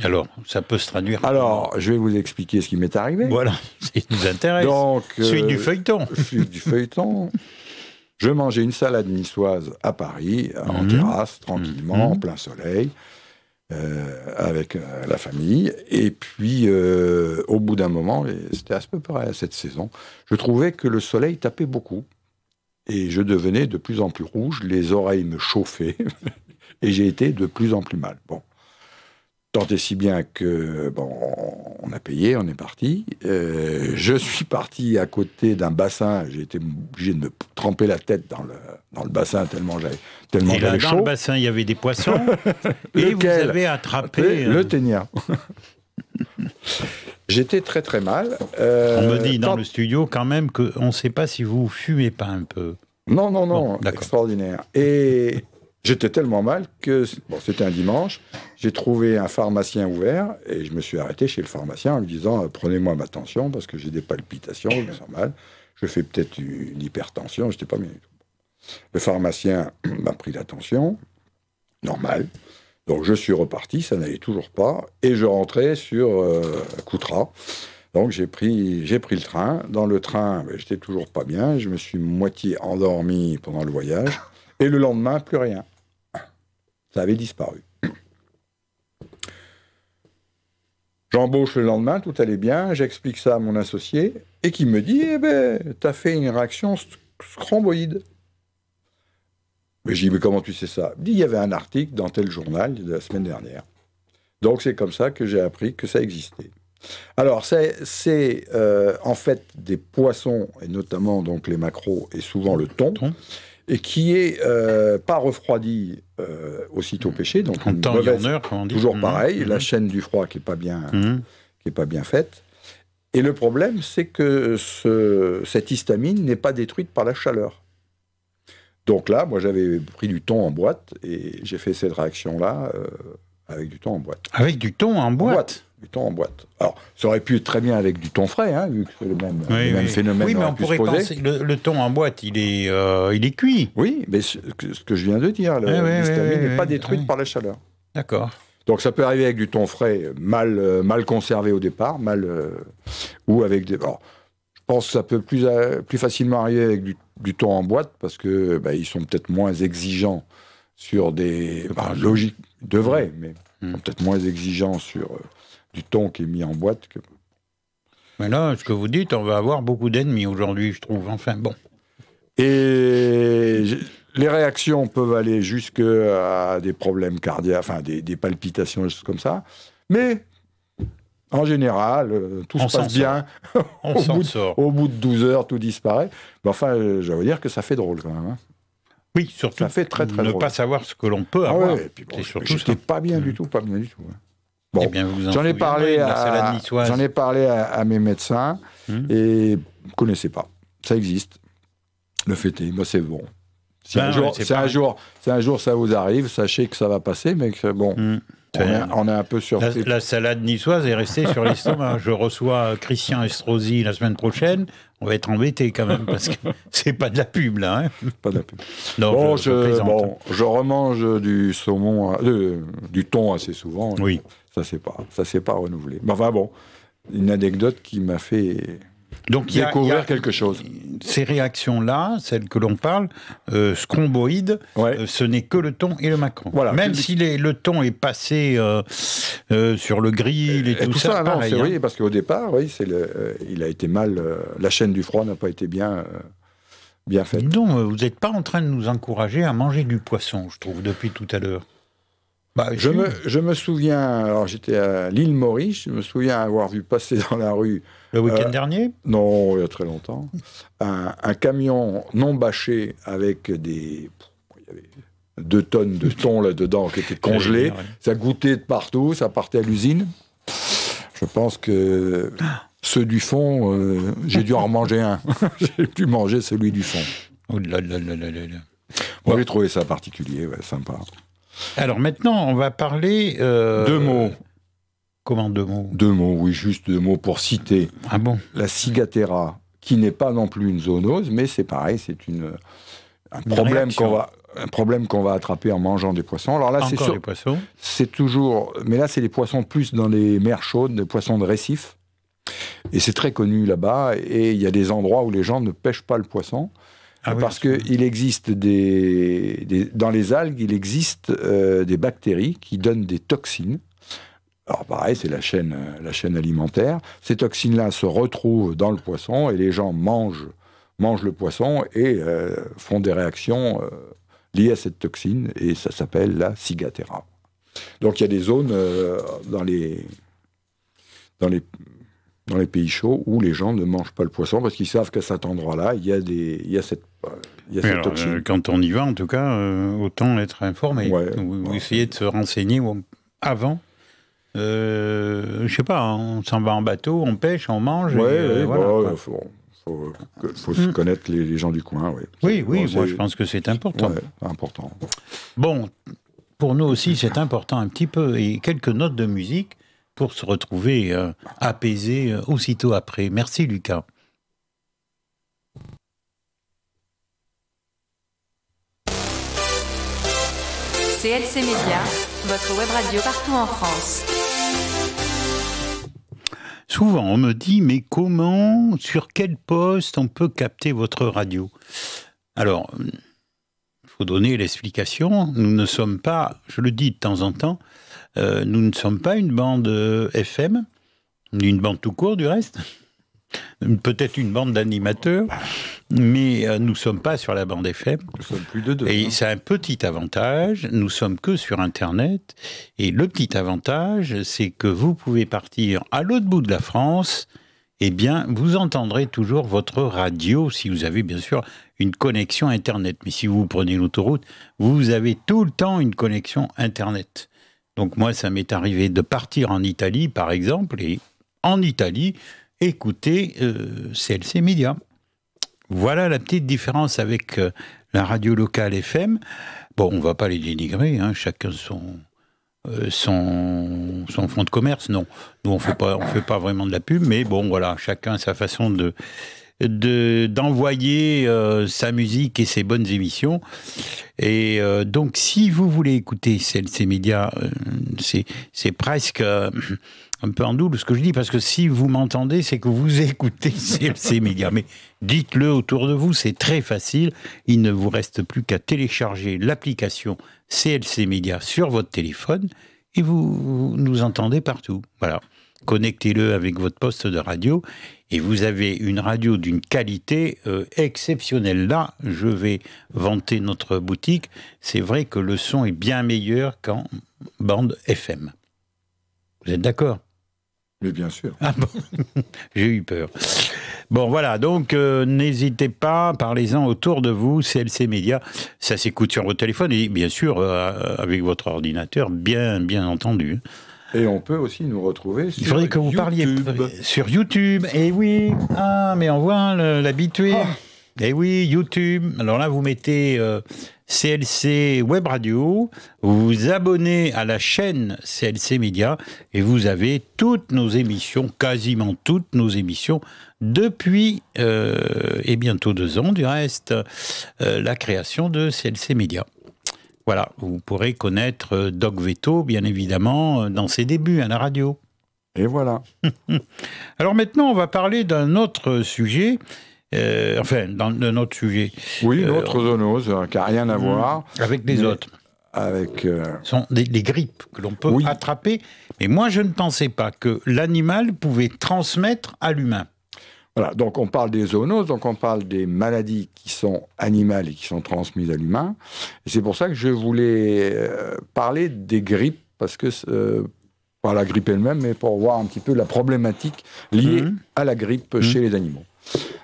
Alors, ça peut se traduire. Alors, je vais vous expliquer ce qui m'est arrivé. Voilà, ça nous intéresse. Donc, suite du feuilleton. Suite du feuilleton. Je mangeais une salade niçoise à Paris, en terrasse, tranquillement, en plein soleil, avec la famille. Et puis, au bout d'un moment, et c'était à peu près à cette saison, je trouvais que le soleil tapait beaucoup. Et je devenais de plus en plus rouge, les oreilles me chauffaient, et j'ai été de plus en plus mal. Bon. Tant et si bien que, on a payé, on est parti. Je suis parti à côté d'un bassin, j'ai été obligé de me tremper la tête dans le bassin tellement j'avais chaud. Dans le bassin, il y avait des poissons, et vous avez attrapé... Le ténia. J'étais très très mal. On me dit dans le studio quand même qu'on ne sait pas si vous fumez pas un peu. Non, bon, extraordinaire. Et j'étais tellement mal que, c'était un dimanche, j'ai trouvé un pharmacien ouvert et je me suis arrêté chez le pharmacien en lui disant « Prenez-moi ma tension parce que j'ai des palpitations, je me sens mal, je fais peut-être une hypertension, j'étais pas bien du tout. » Le pharmacien m'a pris la tension, normal. Donc je suis reparti, ça n'allait toujours pas, et je rentrais sur Coutras. Donc j'ai pris le train. Dans le train, j'étais toujours pas bien, je me suis moitié endormi pendant le voyage, et le lendemain, plus rien. Ça avait disparu. J'embauche le lendemain, tout allait bien, j'explique ça à mon associé, et qui me dit « t'as fait une réaction scromboïde ». Mais j'ai dit, mais comment tu sais ça? Il me dit, il y avait un article dans tel journal de la semaine dernière. Donc c'est comme ça que j'ai appris que ça existait. Alors c'est en fait des poissons, et notamment donc les maquereaux, et souvent le thon, et qui est pas refroidi aussitôt pêché, donc en temps et en heure, comme on dit. Toujours pareil, la chaîne du froid qui est pas bien faite. Et le problème, c'est que cette histamine n'est pas détruite par la chaleur. Donc là, moi, j'avais pris du thon en boîte et j'ai fait cette réaction-là avec du thon en boîte. Avec du thon en boîte? Du thon en boîte. Alors, ça aurait pu être très bien avec du thon frais, hein, vu que c'est le même phénomène. Oui, mais on pourrait penser que le thon en boîte, il est cuit. Oui, mais ce que je viens de dire, l'histamine n'est pas détruite par la chaleur. D'accord. Donc ça peut arriver avec du thon frais, mal conservé au départ, ou avec des... Alors, je pense que ça peut plus facilement arriver avec du thon en boîte, parce que ils sont peut-être moins exigeants sur des... logique, de vrai, mais ils sont peut-être moins exigeants sur du thon qui est mis en boîte que... Mais là, ce que vous dites, on va avoir beaucoup d'ennemis aujourd'hui, je trouve. Enfin, bon. Et les réactions peuvent aller jusqu'à des problèmes cardiaques, enfin des palpitations, des choses comme ça. Mais... en général, tout se passe bien. Au bout de 12 heures, tout disparaît. Mais enfin, je veux dire que ça fait drôle quand même. Hein. Oui, surtout ça fait très, très drôle. Ne pas savoir ce que l'on peut avoir. Ouais, et puis j'étais pas bien du tout, pas bien du tout. Hein. Bon, eh bien, j'en ai parlé à mes médecins et ils ne connaissaient pas. Ça existe. Le fêter, moi c'est bon. Si un jour ça vous arrive, sachez que ça va passer, mais que bon... On est un peu surpris. La salade niçoise est restée sur l'estomac. Je reçois Christian Estrosi la semaine prochaine. On va être embêtés quand même, parce que c'est pas de la pub, là. Hein. Pas de la pub. Non, je remange du saumon, du thon assez souvent. Oui. Ça s'est pas renouvelé. Mais enfin bon, une anecdote qui m'a fait Donc, découvrir quelque chose. Ces réactions-là, celles que l'on parle, scromboïdes, ce n'est que le thon et le macaron. Voilà, même si le thon est passé sur le grill et tout ça, pareil, non, oui, parce qu'au départ, il a été mal. La chaîne du froid n'a pas été bien faite. Donc, vous n'êtes pas en train de nous encourager à manger du poisson, je trouve, depuis tout à l'heure. Je me souviens, alors j'étais à l'île Maurice, je me souviens avoir vu passer dans la rue... Le week-end dernier ? Non, il y a très longtemps. Un camion non bâché avec il y avait 2 tonnes de thon là-dedans qui étaient congelés. Ça goûtait de partout, ça partait à l'usine. Je pense que ceux du fond, j'ai dû en manger un. J'ai pu manger celui du fond. Oh là là là là là. Moi, j'ai trouvé ça particulier, sympa. Alors maintenant, on va parler... 2 mots. Comment 2 mots ? 2 mots, oui, juste 2 mots pour citer. Ah bon ? La ciguatera, qui n'est pas non plus une zoonose, mais c'est pareil, c'est un problème qu'on va attraper en mangeant des poissons. Alors là, des poissons. C'est toujours... Mais là, c'est des poissons plus dans les mers chaudes, des poissons de récif. Et c'est très connu là-bas. Et il y a des endroits où les gens ne pêchent pas le poisson. Parce qu'il existe dans les algues, il existe des bactéries qui donnent des toxines. Alors pareil, c'est la chaîne alimentaire. Ces toxines-là se retrouvent dans le poisson et les gens mangent le poisson et font des réactions liées à cette toxine et ça s'appelle la ciguatera. Donc il y a des zones dans les pays chauds où les gens ne mangent pas le poisson parce qu'ils savent qu'à cet endroit-là, il y a cette toxine. Quand on y va, en tout cas, autant être informé. Ou essayer de se renseigner avant. Je sais pas, on s'en va en bateau, on pêche, on mange. Voilà, faut se connaître les gens du coin. Oui, moi je pense que c'est important. Important. Bon, pour nous aussi, c'est important un petit peu. Et quelques notes de musique pour se retrouver apaisé aussitôt après. Merci Lucas. CLC Média, votre web radio partout en France. Souvent, on me dit, mais comment, sur quel poste on peut capter votre radio ? Alors, il faut donner l'explication. Nous ne sommes pas, je le dis de temps en temps, nous ne sommes pas une bande FM, ni une bande tout court du reste, peut-être une bande d'animateurs, mais nous ne sommes pas sur la bande FM. Nous sommes plus de 2. Et c'est un petit avantage, nous sommes que sur Internet, et le petit avantage, c'est que vous pouvez partir à l'autre bout de la France, eh bien, vous entendrez toujours votre radio, si vous avez bien sûr une connexion Internet. Mais si vous prenez l'autoroute, vous avez tout le temps une connexion Internet. Donc moi, ça m'est arrivé de partir en Italie, par exemple, et en Italie, écouter CLC Média. Voilà la petite différence avec la radio locale FM. Bon, on ne va pas les dénigrer, chacun son fonds de commerce. Non, nous on fait pas vraiment de la pub, mais bon, voilà, chacun sa façon d'envoyer sa musique et ses bonnes émissions. Et donc, si vous voulez écouter CLC Média, c'est presque un peu en double ce que je dis, parce que si vous m'entendez, c'est que vous écoutez CLC Média. Mais dites-le autour de vous, c'est très facile. Il ne vous reste plus qu'à télécharger l'application CLC Média sur votre téléphone et vous nous entendez partout. Voilà. Connectez-le avec votre poste de radio et vous avez une radio d'une qualité exceptionnelle. Là, je vais vanter notre boutique. C'est vrai que le son est bien meilleur qu'en bande FM. Vous êtes d'accord ? Mais bien sûr. Ah bon. J'ai eu peur. Bon, voilà, donc n'hésitez pas, parlez-en autour de vous, CLC Média, ça s'écoute sur votre téléphone et bien sûr avec votre ordinateur, bien entendu. Et on peut aussi nous retrouver sur YouTube. Il faudrait que vous parliez sur YouTube. Eh oui, mais on voit l'habitué. Eh oui, YouTube. Alors là, vous mettez CLC Web Radio, vous vous abonnez à la chaîne CLC Média et vous avez toutes nos émissions, quasiment toutes nos émissions, depuis et bientôt 2 ans du reste, la création de CLC Média. Voilà, vous pourrez connaître Doc Veto, bien évidemment, dans ses débuts à la radio. Et voilà. Alors maintenant, on va parler d'un autre sujet. D'un autre sujet. Oui, une autre zoonose qui n'a rien à voir. Avec les autres. Avec... sont des grippes que l'on peut attraper. Mais moi, je ne pensais pas que l'animal pouvait transmettre à l'humain. Voilà, donc on parle des zoonoses, donc on parle des maladies qui sont animales et qui sont transmises à l'humain. Et c'est pour ça que je voulais parler des grippes, parce que, pas la grippe elle-même, mais pour voir un petit peu la problématique liée à la grippe chez les animaux.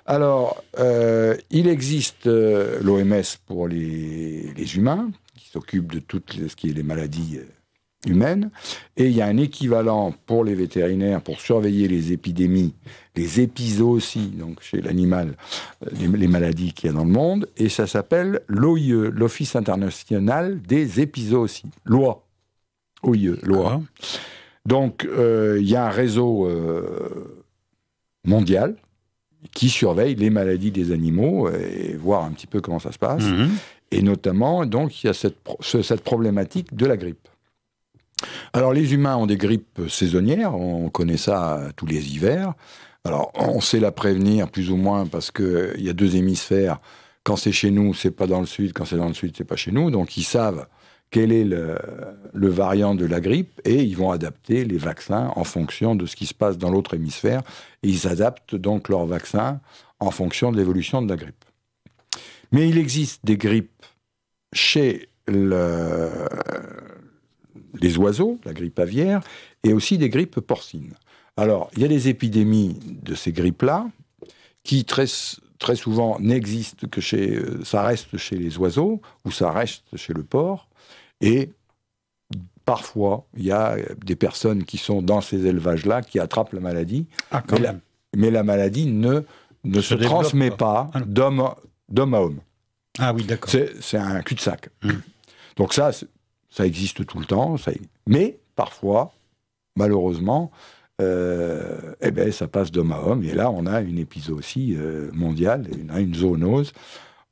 Alors, il existe l'OMS pour les humains, qui s'occupe de tout ce qui est les maladies humaines, et il y a un équivalent pour les vétérinaires pour surveiller les épidémies, les épizooties, donc chez l'animal, les maladies qu'il y a dans le monde, et ça s'appelle l'OIE, l'Office international des épizooties, loi. OIE, loi. Donc, il y a un réseau mondial qui surveille les maladies des animaux et voir un petit peu comment ça se passe. Et notamment, donc, il y a cette problématique de la grippe. Alors, les humains ont des grippes saisonnières, on connaît ça tous les hivers. Alors, on sait la prévenir plus ou moins parce qu'il y a 2 hémisphères. Quand c'est chez nous, c'est pas dans le sud. Quand c'est dans le sud, c'est pas chez nous. Donc, ils savent quel est le variant de la grippe et ils vont adapter les vaccins en fonction de ce qui se passe dans l'autre hémisphère. Et ils adaptent donc leurs vaccins en fonction de l'évolution de la grippe. Mais il existe des grippes chez les oiseaux, la grippe aviaire, et aussi des grippes porcines. Alors, il y a des épidémies de ces grippes-là qui très souvent n'existent que ça reste chez les oiseaux ou ça reste chez le porc. Et parfois, il y a des personnes qui sont dans ces élevages-là qui attrapent la maladie, mais la maladie ne se transmet pas d'homme à homme. Ah oui, d'accord. C'est un cul-de-sac. Donc ça existe tout le temps, mais parfois, malheureusement, ça passe d'homme à homme, et là, on a une épizootie mondiale, on a une zoonose.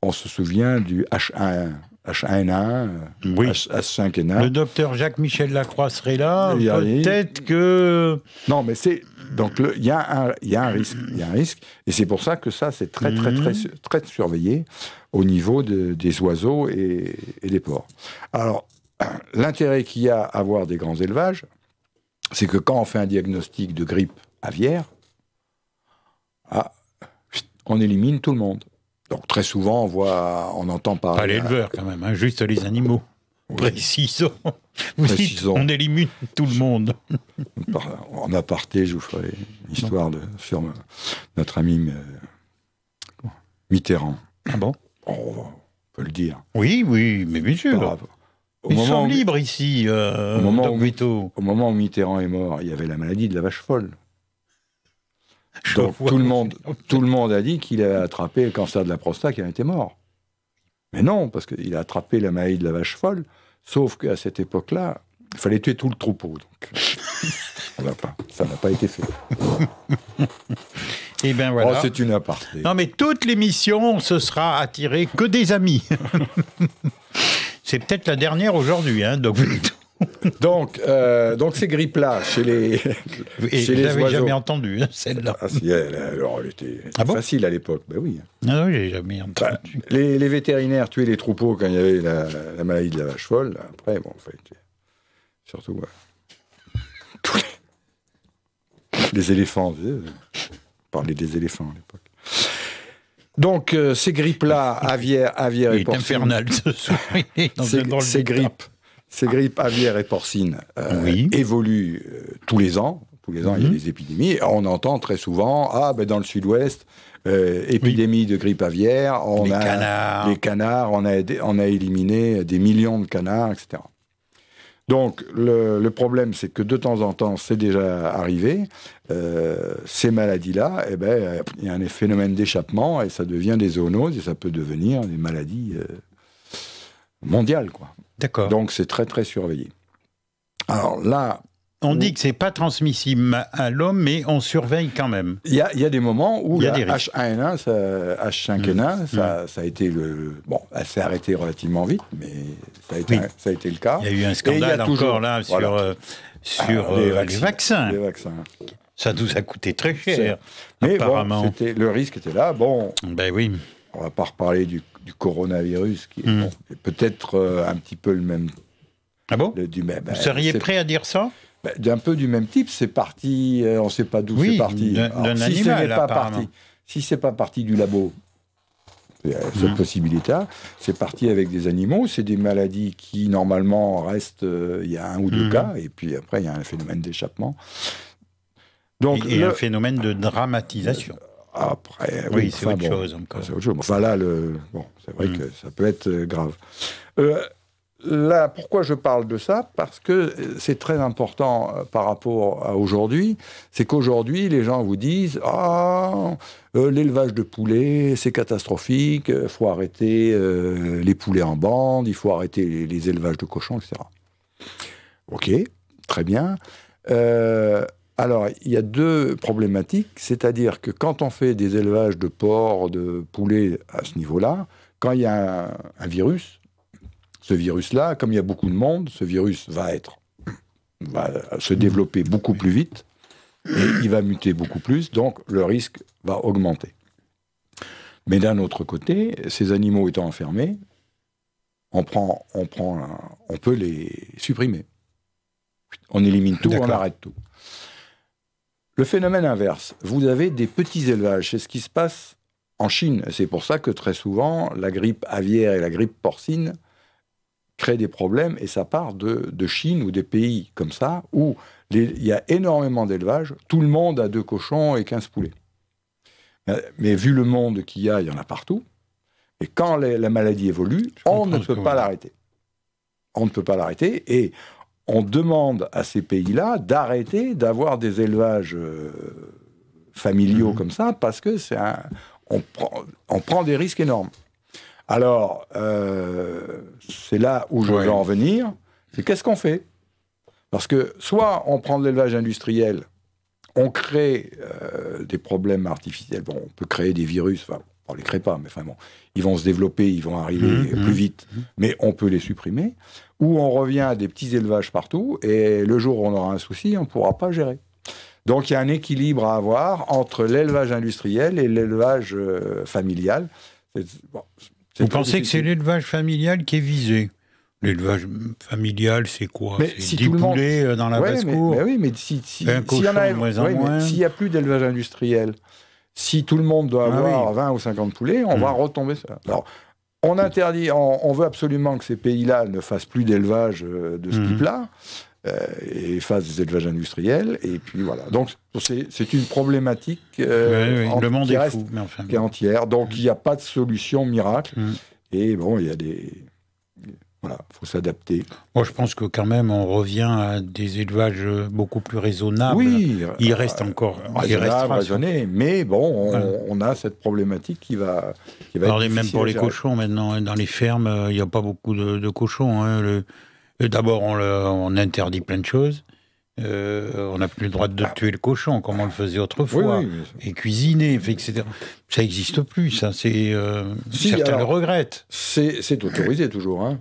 On se souvient du H1N1, H5N1. Le docteur Jacques-Michel Lacroix serait là, peut-être que... Non, mais donc, il y a un risque, et c'est pour ça que ça, c'est très surveillé au niveau des oiseaux et des porcs. Alors, l'intérêt qu'il y a à avoir des grands élevages, c'est que quand on fait un diagnostic de grippe aviaire, on élimine tout le monde. Donc très souvent, on entend parler... Pas l'éleveur quand même, juste les animaux. Oui. Précisons. On élimine tout le monde. En aparté, je vous ferai une histoire sur notre ami Mitterrand. Ah bon? On peut le dire. Oui, mais bien sûr. Ils sont libres ici, au moment où Mitterrand est mort, il y avait la maladie de la vache folle. Donc tout le monde a dit qu'il avait attrapé le cancer de la prostate, qu'il était mort. Mais non, parce qu'il a attrapé la maladie de la vache folle, sauf qu'à cette époque-là, il fallait tuer tout le troupeau. Donc ça n'a pas été fait. Et ben voilà. Oh, c'est une aparté. Non mais toute l'émission, ce sera attiré que des amis. C'est peut-être la dernière aujourd'hui, Doc Veto. Donc ces grippes-là, chez les oiseaux... J'avais jamais entendu, celle-là. Ah si, alors elle était facile à l'époque, ben oui. Non, j'ai jamais entendu. Les vétérinaires tuaient les troupeaux quand il y avait la maladie de la vache folle. Après, bon, surtout tous les éléphants. On parlait des éléphants à l'époque. Donc ces grippes-là, aviaires et porcines... C'est infernal ce soir. Ces grippes aviaires et porcines évoluent tous les ans. Tous les ans, il y a des épidémies. On entend très souvent, dans le sud-ouest, épidémie de grippe aviaire. Les canards, on a éliminé des millions de canards, etc. Donc, le problème, c'est que de temps en temps, c'est déjà arrivé. Ces maladies-là, il y a un phénomène d'échappement et ça devient des zoonoses et ça peut devenir des maladies mondiales, quoi. D'accord. Donc, c'est très, très surveillé. Alors là... On dit que c'est pas transmissible à l'homme, mais on surveille quand même. Il y a des moments où H1N1, H5N1, ça a été Bon, elle s'est arrêtée relativement vite, mais ça a été le cas. Il y a eu un scandale encore là sur sur les vaccins. Ça nous a coûté très cher. Mais apparemment. bon, le risque était là. Bon, ben oui. On va pas reparler du coronavirus, qui est peut-être un petit peu le même. Ah bon? Vous seriez prêt à dire ça? D'un peu du même type. C'est parti. On ne sait pas d'où c'est parti. D'un animal, si c'est pas parti du labo. Cette possibilité-là, c'est parti avec des animaux, c'est des maladies qui normalement restent, il y a 1 ou 2 cas, et puis après il y a un phénomène d'échappement. Donc, et un phénomène de dramatisation. Après, oui, c'est autre chose encore. C'est autre chose. Enfin là, c'est vrai que ça peut être grave. Là, pourquoi je parle de ça? Parce que c'est très important par rapport à aujourd'hui. C'est qu'aujourd'hui, les gens vous disent l'élevage de poulets, c'est catastrophique, il faut arrêter les poulets en bande, il faut arrêter les élevages de cochons, etc. Ok, très bien. Alors, il y a 2 problématiques, c'est-à-dire que quand on fait des élevages de porcs, de poulets à ce niveau-là, quand il y a un virus, ce virus-là, comme il y a beaucoup de monde, ce virus va se développer beaucoup plus vite, et il va muter beaucoup plus, donc le risque va augmenter. Mais d'un autre côté, ces animaux étant enfermés, on peut les supprimer. On élimine tout, on arrête tout. Le phénomène inverse, vous avez des petits élevages, c'est ce qui se passe en Chine. C'est pour ça que très souvent, la grippe aviaire et la grippe porcine créent des problèmes, et ça part de Chine ou des pays comme ça, où il y a énormément d'élevages, tout le monde a 2 cochons et 15 poulets. Mais vu le monde qu'il y en a partout, et quand la maladie évolue, on ne peut pas l'arrêter. On ne peut pas l'arrêter, et on demande à ces pays-là d'arrêter d'avoir des élevages familiaux comme ça, parce que on prend des risques énormes. Alors, c'est là où je veux en venir, c'est qu'est-ce qu'on fait? Parce que soit on prend de l'élevage industriel, on crée des problèmes artificiels, bon, on peut créer des virus, enfin, on ne les crée pas, mais enfin bon, ils vont se développer, ils vont arriver plus vite, mais on peut les supprimer, ou on revient à des petits élevages partout, et le jour où on aura un souci, on ne pourra pas gérer. Donc il y a un équilibre à avoir entre l'élevage industriel et l'élevage familial. Vous pensez que c'est l'élevage familial qui est visé? L'élevage familial, c'est quoi? C'est 10 poulets dans la basse-cour? Mais s'il n'y a plus d'élevage industriel, si tout le monde doit avoir 20 ou 50 poulets, on va retomber sur ça. Alors, on interdit, on veut absolument que ces pays-là ne fassent plus d'élevage de ce type-là, et fassent des élevages industriels, et puis voilà. Donc, c'est une problématique le monde est fou, mais enfin, qui est entière. Donc, il n'y a pas de solution miracle. Et bon, il y a des... Voilà, il faut s'adapter. Moi, je pense que quand même, on revient à des élevages beaucoup plus raisonnables. Oui. Il reste encore... raisonné, mais bon, on a cette problématique qui va être difficile. Même pour les cochons, maintenant, dans les fermes, il n'y a pas beaucoup de cochons. Hein. D'abord, on interdit plein de choses. On n'a plus le droit de tuer le cochon, comme on le faisait autrefois, et cuisiner, etc. Ça n'existe plus, ça. Certains le regrettent. C'est autorisé toujours, hein.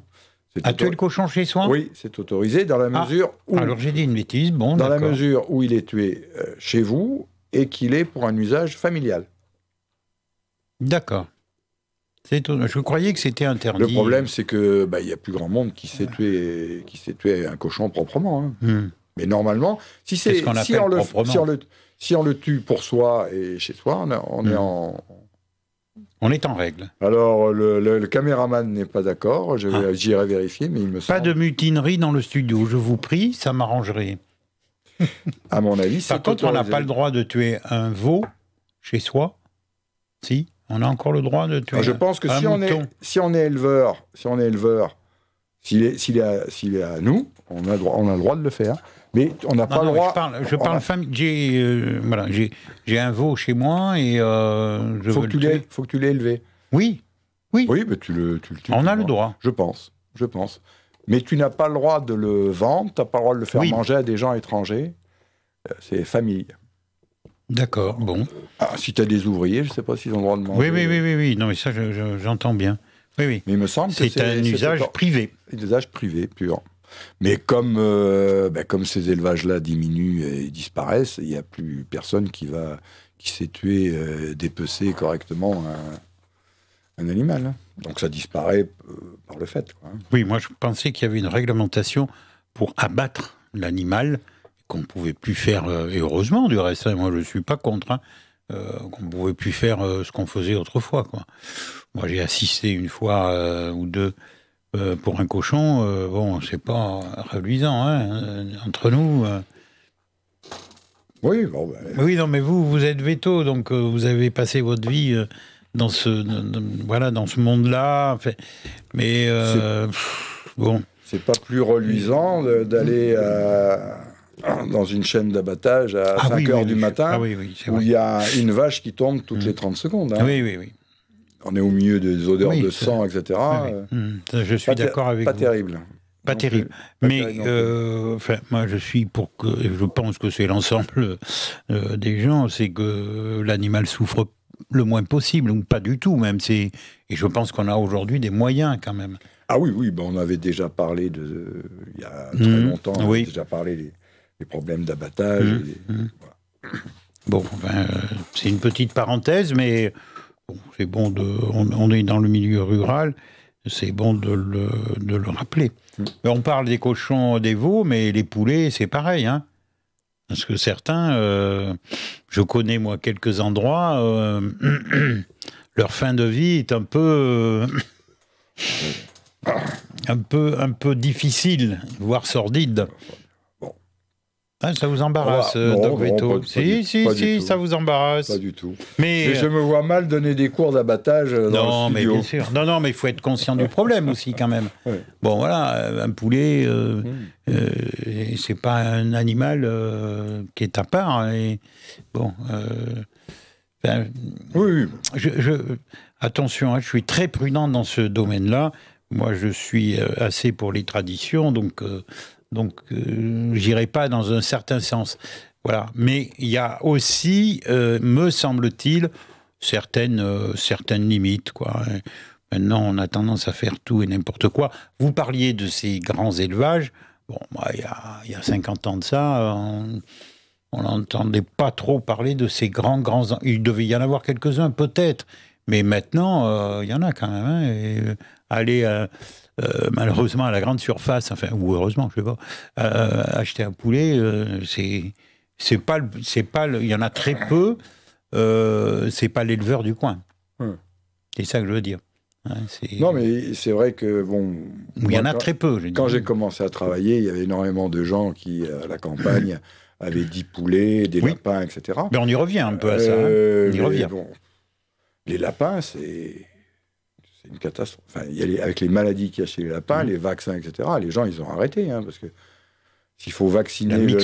À tuer le cochon chez soi? Oui, c'est autorisé dans la mesure où... Alors j'ai dit une bêtise, bon, dans la mesure où il est tué chez vous et qu'il est pour un usage familial. D'accord. Je croyais que c'était interdit. Le problème, c'est que y a plus grand monde qui sait tuer un cochon proprement. Hein. Mais normalement, si on le tue pour soi et chez soi, on est en règle. Alors, le caméraman n'est pas d'accord, j'irai vérifier, mais il me semble... Pas de mutinerie dans le studio, je vous prie, ça m'arrangerait. À mon avis, c'est par contre, on n'a pas le droit de tuer un veau chez soi. Si, on a encore le droit de tuer je pense que si on est éleveur, s'il est à nous, on a le droit de le faire. Mais on n'a pas le droit... Je parle famille. J'ai un veau chez moi et faut que tu l'aies élevé. Oui. Oui, mais tu le tues. On a le droit. Je pense. Mais tu n'as pas le droit de le vendre, tu n'as pas le droit de le faire manger à des gens étrangers. C'est famille. D'accord, bon. Si tu as des ouvriers, je ne sais pas s'ils ont le droit de manger. Oui. Non, mais ça, j'entends bien. Oui. Mais il me semble que c'est un usage privé. Un usage privé, pur. Mais comme ces élevages-là diminuent et disparaissent, il n'y a plus personne qui sait tuer, dépecer correctement un animal. Hein. Donc ça disparaît par le fait. Quoi. Oui, moi je pensais qu'il y avait une réglementation pour abattre l'animal, qu'on ne pouvait plus faire, et heureusement du reste, hein, moi je ne suis pas contre, hein, qu'on ne pouvait plus faire ce qu'on faisait autrefois. Quoi. Moi j'ai assisté une fois ou deux pour un cochon, bon, c'est pas reluisant, hein, entre nous. Oui, bon, oui, non, mais vous êtes véto, donc vous avez passé votre vie dans ce monde-là. Enfin, mais bon. C'est pas plus reluisant d'aller dans une chaîne d'abattage à 5 heures du matin, où il y a une vache qui tombe toutes les 30 secondes. Hein. Oui. On est au milieu des odeurs de sang, etc. Je suis d'accord avec vous. Pas terrible. Pas terrible. Mais moi, je pense que c'est l'ensemble des gens, c'est que l'animal souffre le moins possible, ou pas du tout même. Et je pense qu'on a aujourd'hui des moyens quand même. Ah oui, on avait déjà parlé il y a très longtemps, on avait déjà parlé des problèmes d'abattage. Voilà. Bon, c'est une petite parenthèse, mais bon, c'est bon on est dans le milieu rural, c'est bon de le rappeler. On parle des cochons, des veaux, mais les poulets, c'est pareil, hein. Parce que certains, je connais moi quelques endroits, leur fin de vie est un peu difficile, voire sordide. Ah, ça vous embarrasse, Doc Veto? Si, ça vous embarrasse. Pas du tout. Mais je me vois mal donner des cours d'abattage dans le studio. Mais bien sûr. Non, mais il faut être conscient du problème aussi, quand même. Ouais. Bon, voilà, un poulet, c'est pas un animal qui est à part. Hein, et, bon, oui. Attention, hein, je suis très prudent dans ce domaine-là. Moi, je suis assez pour les traditions, donc j'irai pas dans un certain sens. Voilà. Mais il y a aussi, me semble-t-il, certaines limites, quoi. Maintenant, on a tendance à faire tout et n'importe quoi. Vous parliez de ces grands élevages. Bon, moi, il y a 50 ans de ça, on n'entendait pas trop parler de ces grands... Il devait y en avoir quelques-uns, peut-être. Mais maintenant, il y en a quand même. Hein, et aller... malheureusement à la grande surface, enfin, ou heureusement, je sais pas, acheter un poulet, c'est pas, il y en a très peu, c'est pas l'éleveur du coin. C'est ça que je veux dire. Hein, non, mais c'est vrai que bon. Il y en a très peu. Quand j'ai commencé à travailler, il y avait énormément de gens qui, à la campagne, avaient 10 poulets, des lapins, etc. Mais on y revient un peu à ça. On y revient. Bon, les lapins, c'est une catastrophe. Enfin, avec les maladies qu'il y a chez les lapins, les vaccins, etc., les gens, ils ont arrêté. Hein, parce que s'il faut vacciner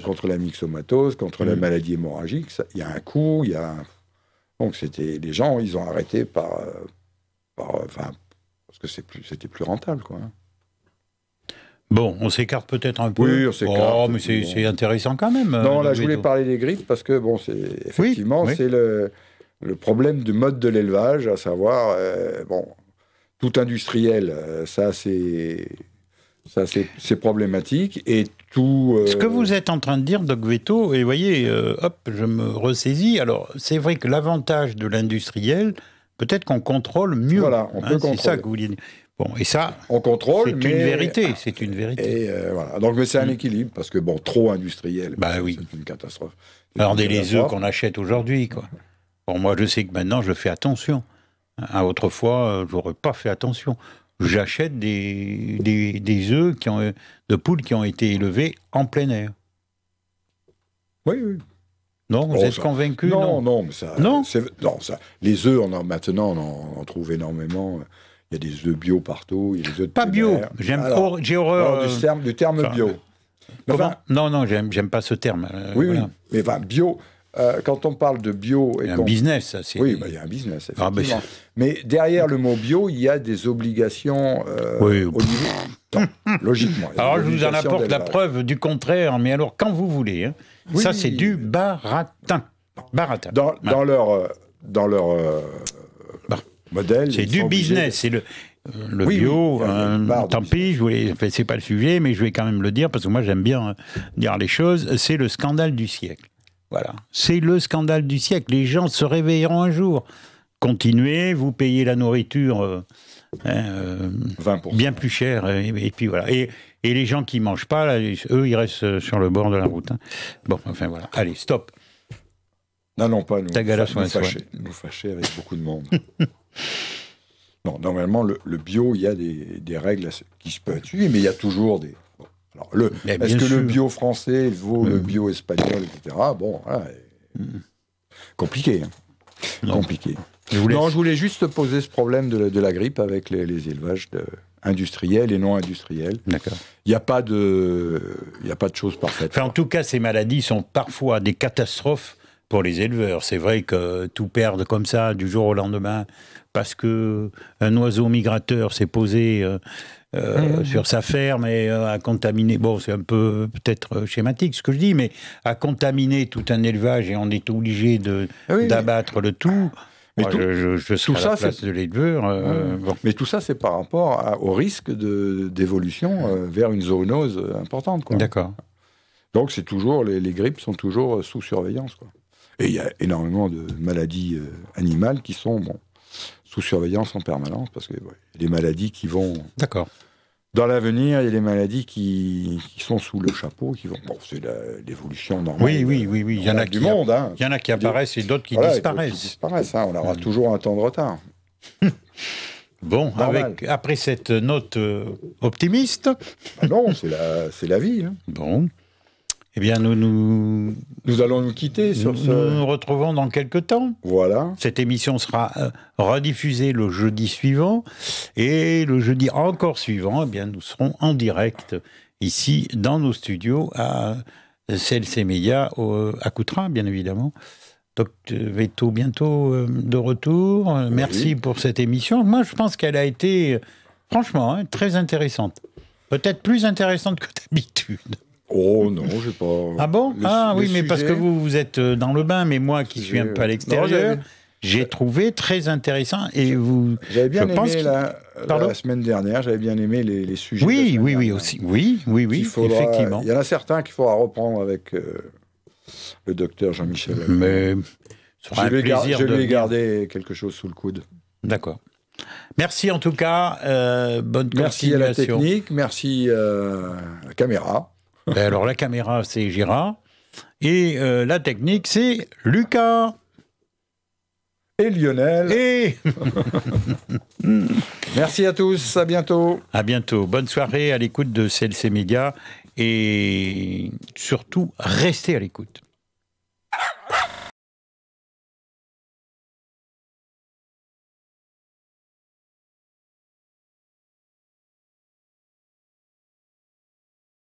contre la myxomatose, contre la maladie hémorragique, il y a un coût, Donc, les gens, ils ont arrêté parce que c'était plus rentable, quoi. Bon, on s'écarte peut-être un peu. Oui, on s'écarte. Oh, mais c'est intéressant quand même. Non, là, je voulais parler des grippes parce que, bon, c'est le problème du mode de l'élevage, à savoir, tout industriel, c'est problématique, et tout... Ce que vous êtes en train de dire, Doc Veto, et vous voyez, je me ressaisis, alors c'est vrai que l'avantage de l'industriel, peut-être qu'on contrôle mieux. Voilà, on peut contrôler. C'est ça que vous vouliez dire. Bon, et ça, on contrôle, c'est une vérité, c'est une vérité. Et voilà, donc mais c'est un équilibre, parce que, trop industriel, oui. C'est une catastrophe. Regardez les œufs qu'on achète aujourd'hui, quoi. Bon, moi, je sais que maintenant, je fais attention. Autrefois, je n'aurais pas fait attention. J'achète des œufs de poules qui ont été élevés en plein air. Oui. Non, vous êtes convaincu? Non, mais ça... Non, les œufs, maintenant, on en trouve énormément. Il y a des œufs bio partout. Il y a des œufs de pas bio. J'ai horreur... Du terme bio. Non, j'aime pas ce terme. Oui. Mais bio... quand on parle de bio... Il y a un business, ça. Oui, il y a un business, effectivement. Mais derrière le mot bio, il y a des obligations au niveau... Non, logiquement. Alors, je vous en apporte la preuve du contraire, mais alors, quand vous voulez. Hein. Oui, ça, c'est du baratin. Dans leur modèle... C'est du business. le bio, tant pis, c'est pas le sujet, mais je vais quand même le dire, parce que moi j'aime bien dire les choses, c'est le scandale du siècle. Voilà, c'est le scandale du siècle. Les gens se réveilleront un jour. Continuez, vous payez la nourriture 20%. Bien plus cher, et puis voilà. Et les gens qui mangent pas, là, eux, ils restent sur le bord de la route. Hein. Bon, enfin voilà. Allez, stop. Non, pas nous. Nous fâcher avec beaucoup de monde. Non, normalement, le bio, il y a des règles qui se peuvent suivre, mais il y a toujours des... Bon, alors, est-ce que le bio français vaut le bio espagnol, etc. Bon, voilà. Compliqué. Hein. Compliqué. Je voulais juste poser ce problème de la grippe avec les élevages industriels et non industriels. D'accord. Il n'y a pas de choses parfaites. Enfin, en tout cas, ces maladies sont parfois des catastrophes pour les éleveurs. C'est vrai que tout perdre comme ça du jour au lendemain parce que un oiseau migrateur s'est posé sur sa ferme et a contaminé. Bon, c'est un peu peut-être schématique ce que je dis, mais a contaminé tout un élevage et on est obligé d'abattre le tout. Mais moi, je serai à la place de l'éleveur. Bon. Mais tout ça, c'est par rapport au risque d'évolution vers une zoonose importante. Quoi. D'accord. Donc, c'est toujours les grippes sont toujours sous surveillance. Quoi. Et il y a énormément de maladies animales qui sont sous surveillance en permanence parce que les maladies qui vont. D'accord. Dans l'avenir, il y a des maladies qui sont sous le chapeau, qui vont. Bon, c'est l'évolution normale. Oui. Il y en a du monde. Hein. Il y en a qui apparaissent et d'autres qui disparaissent. Qui disparaissent. Hein. On aura toujours un temps de retard. Bon, après cette note optimiste. Non, c'est la vie. Hein. Bon. Eh bien, nous allons nous quitter sur ce... Nous nous retrouvons dans quelques temps. Voilà. Cette émission sera rediffusée le jeudi suivant. Et le jeudi encore suivant, eh bien, nous serons en direct ici, dans nos studios, à CLC Média, à Coutras, bien évidemment. Docteur Veto, bientôt de retour. Oui. Merci pour cette émission. Moi, je pense qu'elle a été, franchement, très intéressante. Peut-être plus intéressante que d'habitude. Oh non, j'ai pas... Ah bon ? Oui, mais parce que vous êtes dans le bain, mais moi qui suis un peu à l'extérieur, j'ai trouvé très intéressant. Et vous... J'avais bien aimé la semaine dernière, j'avais bien aimé les sujets. Oui, aussi. Oui, effectivement. Il y en a certains qu'il faudra reprendre avec le docteur Jean-Michel. Mais ça je lui ai gardé quelque chose sous le coude. D'accord. Merci en tout cas. Bonne continuation. Merci à la technique, merci à la caméra. Alors la caméra c'est Gérard et la technique c'est Lucas et Lionel. Et merci à tous, à bientôt. À bientôt, bonne soirée à l'écoute de CLC Média et surtout restez à l'écoute.